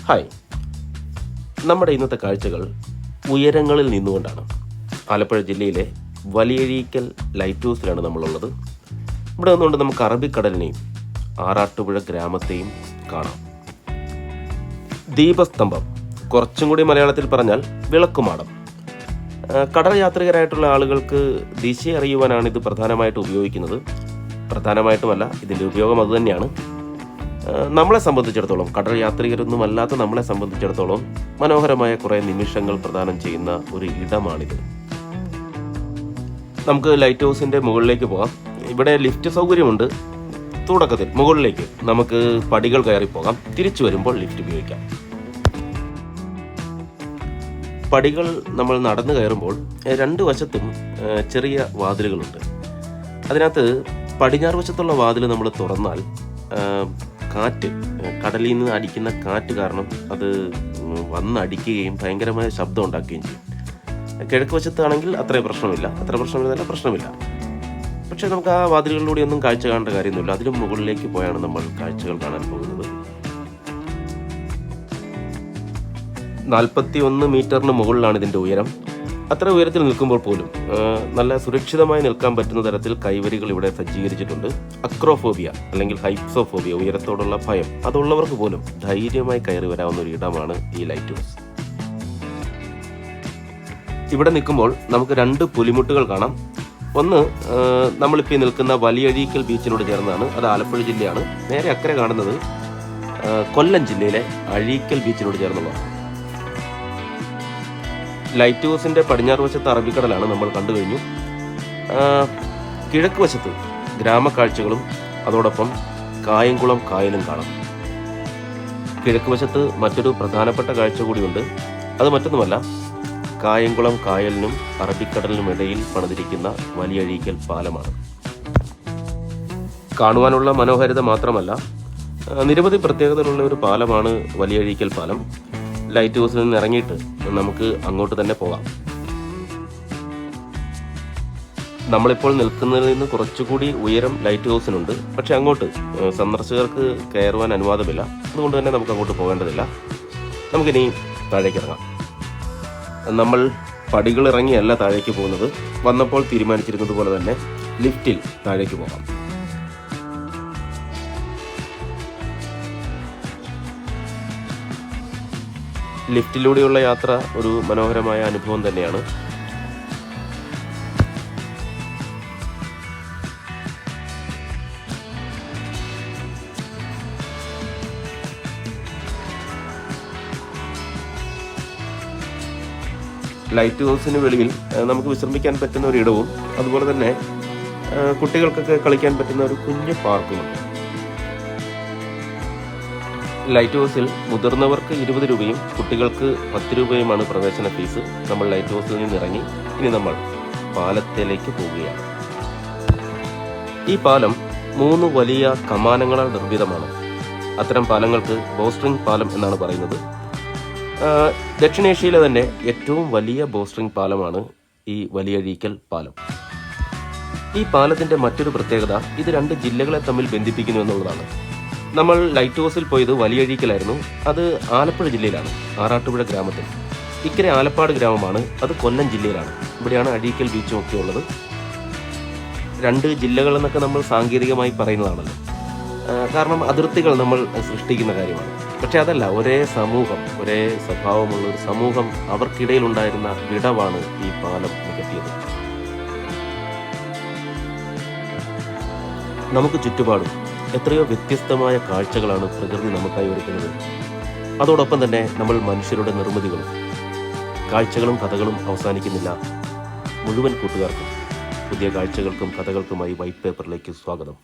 Hi, നമ്മുടെ ഇന്നത്തെ കാഴ്ചകൾ ഉയരങ്ങളിൽ നിന്നുകൊണ്ടാണ്. ആലപ്പുഴ ജില്ലയിലെ വലിയഴീക്കൽ ലൈറ്റ് ഹൗസിലാണ് നമ്മളുള്ളത്. ഇവിടെ നിന്നുകൊണ്ട് നമുക്ക് അറബിക്കടലിനെയും ആറാട്ടുപുഴ ഗ്രാമത്തെയും കാണാം. ദീപസ്തംഭം, കുറച്ചും കൂടി മലയാളത്തിൽ പറഞ്ഞാൽ വിളക്കുമാടം. കടൽ യാത്രികരായിട്ടുള്ള ആളുകൾക്ക് ദിശ അറിയുവാനാണ് ഇത് പ്രധാനമായിട്ട് ഉപയോഗിക്കുന്നത്. പ്രധാനമായിട്ടുമല്ല, ഇതിൻ്റെ ഉപയോഗം അതുതന്നെയാണ്. നമ്മളെ സംബന്ധിച്ചിടത്തോളം, കടൽ യാത്രികരൊന്നും അല്ലാത്ത നമ്മളെ സംബന്ധിച്ചിടത്തോളം മനോഹരമായ കുറേ നിമിഷങ്ങൾ പ്രദാനം ചെയ്യുന്ന ഒരു ഇടമാണിത്. നമുക്ക് ലൈറ്റ് ഹൗസിൻ്റെ മുകളിലേക്ക് പോകാം. ഇവിടെ ലിഫ്റ്റ് സൗകര്യമുണ്ട്. തുടക്കത്തിൽ മുകളിലേക്ക് നമുക്ക് പടികൾ കയറി പോകാം. തിരിച്ചു വരുമ്പോൾ ലിഫ്റ്റ് ഉപയോഗിക്കാം. പടികൾ നമ്മൾ നടന്നു കയറുമ്പോൾ രണ്ട് വശത്തും ചെറിയ വാതിലുകളുണ്ട്. അതിനകത്ത് പടിഞ്ഞാറ് വശത്തുള്ള വാതിൽ നമ്മൾ തുറന്നാൽ കാറ്റ്, കടലിൽ നിന്ന് അടിക്കുന്ന കാറ്റ് കാരണം അത് വന്നടിക്കുകയും ഭയങ്കരമായ ശബ്ദം ഉണ്ടാക്കുകയും ചെയ്യും. കിഴക്ക് വശത്താണെങ്കിൽ അത്ര പ്രശ്നമില്ല. പക്ഷേ നമുക്ക് ആ വാതിലുകളിലൂടെ ഒന്നും കാഴ്ച കാണേണ്ട കാര്യമൊന്നുമില്ല. അതിലും മുകളിലേക്ക് പോയാണ് നമ്മൾ കാഴ്ചകൾ കാണാൻ പോകുന്നത്. 41 മീറ്ററിന് മുകളിലാണ് ഇതിൻ്റെ ഉയരം. അത്ര ഉയരത്തിൽ നിൽക്കുമ്പോൾ പോലും നല്ല സുരക്ഷിതമായി നിൽക്കാൻ പറ്റുന്ന തരത്തിൽ കൈവരികൾ ഇവിടെ സജ്ജീകരിച്ചിട്ടുണ്ട്. അക്രോഫോബിയ അല്ലെങ്കിൽ ഹൈപ്സോഫോബിയ, ഉയരത്തോടുള്ള ഭയം, അതുള്ളവർക്ക് പോലും ധൈര്യമായി കയറി വരാവുന്ന ഒരു ഇടമാണ് ഈ ലൈറ്റ് ഹൗസ്. ഇവിടെ നിൽക്കുമ്പോൾ നമുക്ക് 2 പുലിമുട്ടുകൾ കാണാം. ഒന്ന് നമ്മളിപ്പോൾ നിൽക്കുന്ന വലിയഴീക്കൽ ബീച്ചിനോട് ചേർന്നാണ്. അത് ആലപ്പുഴ ജില്ലയാണ്. നേരെ അക്കരെ കാണുന്നത് കൊല്ലം ജില്ലയിലെ അഴീക്കൽ ബീച്ചിനോട് ചേർന്നുള്ളതാണ്. ലൈറ്റ് ഹൗസിൻ്റെ പടിഞ്ഞാറ് വശത്ത് അറബിക്കടലാണ് നമ്മൾ കണ്ടു കഴിഞ്ഞു. കിഴക്ക് വശത്ത് ഗ്രാമക്കാഴ്ചകളും അതോടൊപ്പം കായംകുളം കായലും കാണാം. കിഴക്ക് വശത്ത് മറ്റൊരു പ്രധാനപ്പെട്ട കാഴ്ച കൂടിയുണ്ട്. അത് മറ്റൊന്നുമല്ല, കായംകുളം കായലിനും അറബിക്കടലിനും ഇടയിൽ പണിതിരിക്കുന്ന വലിയഴീക്കൽ പാലമാണ്. കാണുവാനുള്ള മനോഹാരിത മാത്രമല്ല, നിരവധി പ്രത്യേകതകളുള്ള ഒരു പാലമാണ് വലിയഴീക്കൽ പാലം. ലൈറ്റ് ഹൗസിൽ നിന്ന് ഇറങ്ങിയിട്ട് നമുക്ക് അങ്ങോട്ട് തന്നെ പോകാം. നമ്മളിപ്പോൾ നിൽക്കുന്നതിൽ നിന്ന് കുറച്ചുകൂടി ഉയരം ലൈറ്റ് ഹൗസിനുണ്ട്. പക്ഷെ അങ്ങോട്ട് സന്ദർശകർക്ക് കയറുവാൻ അനുവാദമില്ല. അതുകൊണ്ട് തന്നെ നമുക്ക് അങ്ങോട്ട് പോകേണ്ടതില്ല. നമുക്കിനി താഴേക്ക് ഇറങ്ങാം. നമ്മൾ പടികൾ ഇറങ്ങിയല്ല താഴേക്ക് പോകുന്നത്. വന്നപ്പോൾ തീരുമാനിച്ചിരുന്നത് പോലെ തന്നെ ലിഫ്റ്റിൽ താഴേക്ക് പോകാം. ലിഫ്റ്റിലൂടെയുള്ള യാത്ര ഒരു മനോഹരമായ അനുഭവം തന്നെയാണ്. ലൈറ്റ് ഹൗസിന് വെളിയിൽ നമുക്ക് വിശ്രമിക്കാൻ പറ്റുന്ന ഒരു ഇടവും അതുപോലെ തന്നെ കുട്ടികൾക്കൊക്കെ കളിക്കാൻ പറ്റുന്ന ഒരു കുഞ്ഞു പാർക്കുമുണ്ട്. ലൈറ്റ് ഹൗസിൽ മുതിർന്നവർക്ക് 20 രൂപയും കുട്ടികൾക്ക് 10 രൂപയുമാണ് പ്രവേശന ഫീസ്. നമ്മൾ ലൈറ്റ് ഹൗസിൽ നിന്ന് ഇറങ്ങി ഇനി നമ്മൾ പാലത്തിലേക്ക് പോവുകയാണ്. ഈ പാലം 3 വലിയ കമാനങ്ങളാൽ നിർമ്മിതമാണ്. അത്തരം പാലങ്ങൾക്ക് ബോസ്ട്രിംഗ് പാലം എന്നാണ് പറയുന്നത്. ദക്ഷിണേഷ്യയിലെ തന്നെ ഏറ്റവും വലിയ ബോസ്ട്രിംഗ് പാലമാണ് ഈ വലിയഴീക്കൽ പാലം. ഈ പാലത്തിൻ്റെ മറ്റൊരു പ്രത്യേകത ഇത് 2 ജില്ലകളെ തമ്മിൽ ബന്ധിപ്പിക്കുന്നു എന്നുള്ളതാണ്. നമ്മൾ ലൈറ്റ് ഹൗസിൽ പോയത് വലിയഴീക്കലായിരുന്നു. അത് ആലപ്പുഴ ജില്ലയിലാണ്, ആറാട്ടുപുഴ ഗ്രാമത്തിൽ. ഇക്കരെ ആലപ്പാട് ഗ്രാമമാണ്, അത് കൊല്ലം ജില്ലയിലാണ്. ഇവിടെയാണ് അഴീക്കൽ ബീച്ചും ഒക്കെ ഉള്ളത്. 2 ജില്ലകളെന്നൊക്കെ നമ്മൾ സാങ്കേതികമായി പറയുന്നതാണല്ലോ. കാരണം അതിർത്തികൾ നമ്മൾ സൃഷ്ടിക്കുന്ന കാര്യമാണ്. പക്ഷെ അതല്ല, ഒരേ സമൂഹം, ഒരേ സ്വഭാവമുള്ള ഒരു സമൂഹം, അവർക്കിടയിലുണ്ടായിരുന്ന വിടവാണ് ഈ പാലം നികത്തിയത്. നമുക്ക് ചുറ്റുപാടും എത്രയോ വ്യത്യസ്തമായ കാഴ്ചകളാണ് പ്രകൃതി നമുക്കായി ഒരുക്കുന്നത്. അതോടൊപ്പം തന്നെ നമ്മൾ മനുഷ്യരുടെ നിർമ്മിതികളും കാഴ്ചകളും കഥകളും അവസാനിക്കുന്നില്ല. മുഴുവൻ കൂട്ടുകാർക്കും പുതിയ കാഴ്ചകൾക്കും കഥകൾക്കുമായി വൈറ്റ് പേപ്പറിലേക്ക് സ്വാഗതം.